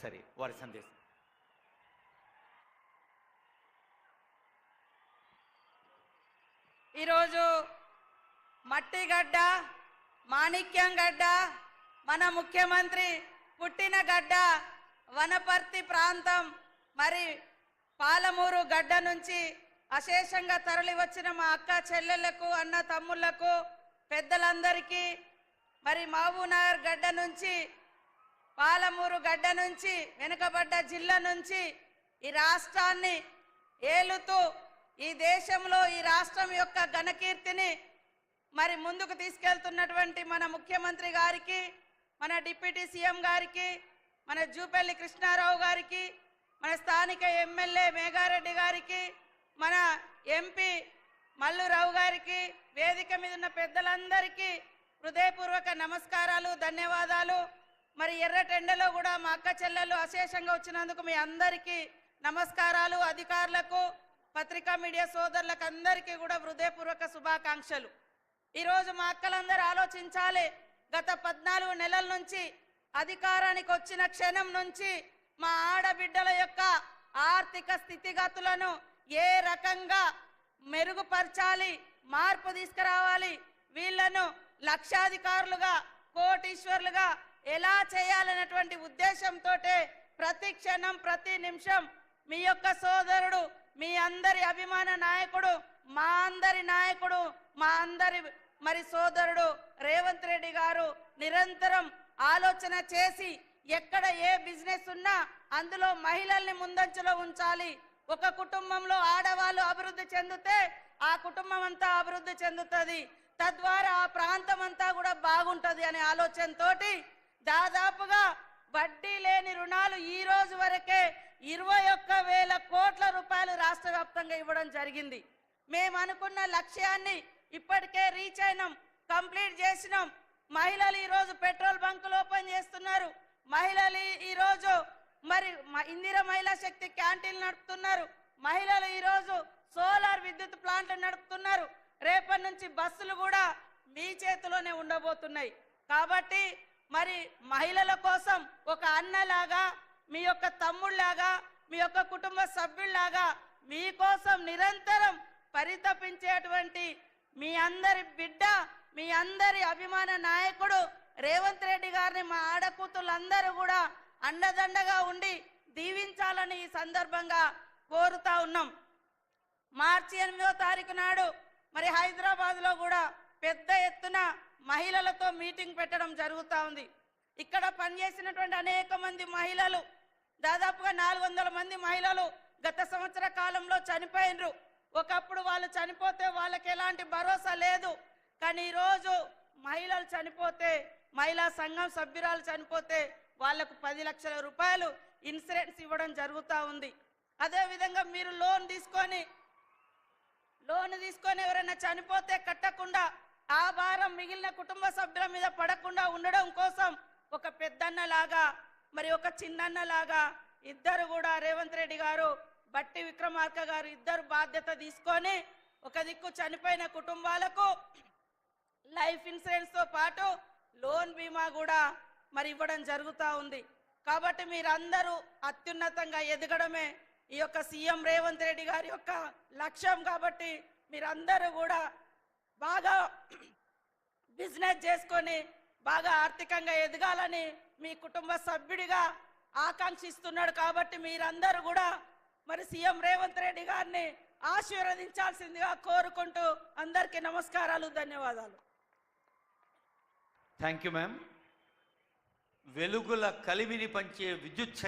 సరే వారి సందేశం. ఈరోజు మట్టిగడ్డ, మాణిక్యం గడ్డ, మన ముఖ్యమంత్రి పుట్టిన గడ్డ వనపర్తి ప్రాంతం, మరి పాలమూరు గడ్డ నుంచి అశేషంగా తరలి వచ్చిన మా అక్క చెల్లెళ్లకు, అన్న తమ్ముళ్లకు, పెద్దలందరికీ, మరి మహబూబ్నగర్ గడ్డ నుంచి, పాలమూరు గడ్డ నుంచి, వెనుకబడ్డ జిల్లా నుంచి ఈ రాష్ట్రాన్ని ఏలుతూ ఈ దేశంలో ఈ రాష్ట్రం యొక్క ఘనకీర్తిని మరి ముందుకు తీసుకెళ్తున్నటువంటి మన ముఖ్యమంత్రి గారికి, మన డిప్యూటీ సీఎం గారికి, మన జూపల్లి కృష్ణారావు గారికి, మన స్థానిక ఎమ్మెల్యే మేఘారెడ్డి గారికి, మన ఎంపీ మల్లురావు గారికి, వేదిక మీద ఉన్న పెద్దలందరికీ హృదయపూర్వక నమస్కారాలు, ధన్యవాదాలు. మరి ఎర్రటెండలో కూడా మా అక్క చెల్లెలు అశేషంగా వచ్చినందుకు మీ అందరికీ నమస్కారాలు. అధికారులకు, పత్రికా మీడియా సోదరులకు అందరికీ కూడా హృదయపూర్వక శుభాకాంక్షలు. ఈరోజు మా అక్కలందరూ ఆలోచించాలి, గత 14 నెలల నుంచి అధికారానికి వచ్చిన క్షణం నుంచి మా ఆడబిడ్డల యొక్క ఆర్థిక స్థితిగతులను ఏ రకంగా మెరుగుపరచాలి, మార్పు తీసుకురావాలి, వీళ్లను లక్షాధికారులుగా, కోటీశ్వర్లుగా ఎలా చేయాలనేటువంటి ఉద్దేశంతో ప్రతి క్షణం, ప్రతి నిమిషం మీ యొక్క సోదరుడు, మీ అందరి అభిమాన నాయకుడు, మా అందరి నాయకుడు, మా అందరి మరి సోదరుడు రేవంత్ రెడ్డి గారు నిరంతరం ఆలోచన చేసి ఎక్కడ ఏ బిజినెస్ ఉన్నా అందులో మహిళల్ని ముందంజలో ఉంచాలి. ఒక కుటుంబంలో ఆడవాళ్ళు అభివృద్ధి చెందితే ఆ కుటుంబం అంతా అభివృద్ధి చెందుతుంది, తద్వారా ఆ ప్రాంతం అంతా కూడా బాగుంటుంది అనే ఆలోచనతోటి దాదాపుగా వడ్డీ లేని రుణాలు ఈ రోజు వరకే 21,000 కోట్ల రూపాయలు రాష్ట్ర వ్యాప్తంగా ఇవ్వడం జరిగింది. మేము అనుకున్న లక్ష్యాన్ని ఇప్పటికే రీచ్ అయినాం, కంప్లీట్ చేసినాం. మహిళలు ఈరోజు పెట్రోల్ బంకులు ఓపెన్ చేస్తున్నారు, మహిళలు ఈరోజు మరి ఇందిరా మహిళా శక్తి క్యాంటీన్లు నడుపుతున్నారు, మహిళలు ఈరోజు సోలార్ విద్యుత్ ప్లాంట్లు నడుపుతున్నారు. రేపటి నుంచి బస్సులు కూడా మీ చేతిలోనే ఉండబోతున్నాయి. కాబట్టి మరి మహిళల కోసం ఒక అన్నలాగా, మీ యొక్క తమ్ముళ్లాగా, మీ యొక్క కుటుంబ సభ్యుల్లాగా మీకోసం నిరంతరం పరితపించేటువంటి మీ అందరి బిడ్డ, మీ అందరి అభిమాన నాయకుడు రేవంత్ రెడ్డి గారిని మా ఆడకూతులందరూ కూడా అండదండగా ఉండి దీవించాలని ఈ సందర్భంగా కోరుతా ఉన్నాం. మార్చి 8వ తారీఖు నాడు మరి హైదరాబాద్లో కూడా పెద్ద ఎత్తున మహిళలతో మీటింగ్ పెట్టడం జరుగుతూ ఉంది. ఇక్కడ పనిచేసినటువంటి అనేక మంది మహిళలు, దాదాపుగా 400 మంది మహిళలు గత సంవత్సర కాలంలో చనిపోయినరు. ఒకప్పుడు వాళ్ళు చనిపోతే వాళ్ళకి ఎలాంటి భరోసా లేదు, కానీ ఈరోజు మహిళలు చనిపోతే, మహిళా సంఘం సభ్యురాలు చనిపోతే వాళ్లకు 10 లక్షల రూపాయలు ఇన్సూరెన్స్ ఇవ్వడం జరుగుతూ ఉంది. అదేవిధంగా మీరు లోన్ తీసుకొని ఎవరైనా చనిపోతే కట్టకుండా ఆ భారం మిగిలిన కుటుంబ సభ్యుల మీద పడకుండా ఉండడం కోసం ఒక పెద్దన్నలాగా, మరి ఒక చిన్నన్నలాగా ఇద్దరు కూడా రేవంత్ రెడ్డి గారు, బట్టి విక్రమార్క గారు ఇద్దరు బాధ్యత తీసుకొని ఒక దిక్కు చనిపోయిన కుటుంబాలకు లైఫ్ ఇన్సూరెన్స్ తో పాటు లోన్ బీమా కూడా మరి ఇవ్వడం జరుగుతూ ఉంది. కాబట్టి మీరందరూ అత్యున్నతంగా ఎదగడమే ఈ యొక్క సీఎం రేవంత్ రెడ్డి గారి యొక్క లక్ష్యం. కాబట్టి మీరందరూ కూడా బాగా బిజినెస్ చేసుకొని బాగా ఆర్థికంగా ఎదగాలని మీ కుటుంబ సభ్యుడిగా ఆకాంక్షిస్తున్నాడు. కాబట్టి మీరందరూ కూడా మరి సీఎం రేవంత్ రెడ్డి గారిని ఆశీర్వదించాల్సిందిగా కోరుకుంటూ అందరికీ నమస్కారాలు, ధన్యవాదాలు. Thank you ma'am. వెలుగుల కలిమిని పంచే విద్యుత్ శక్తి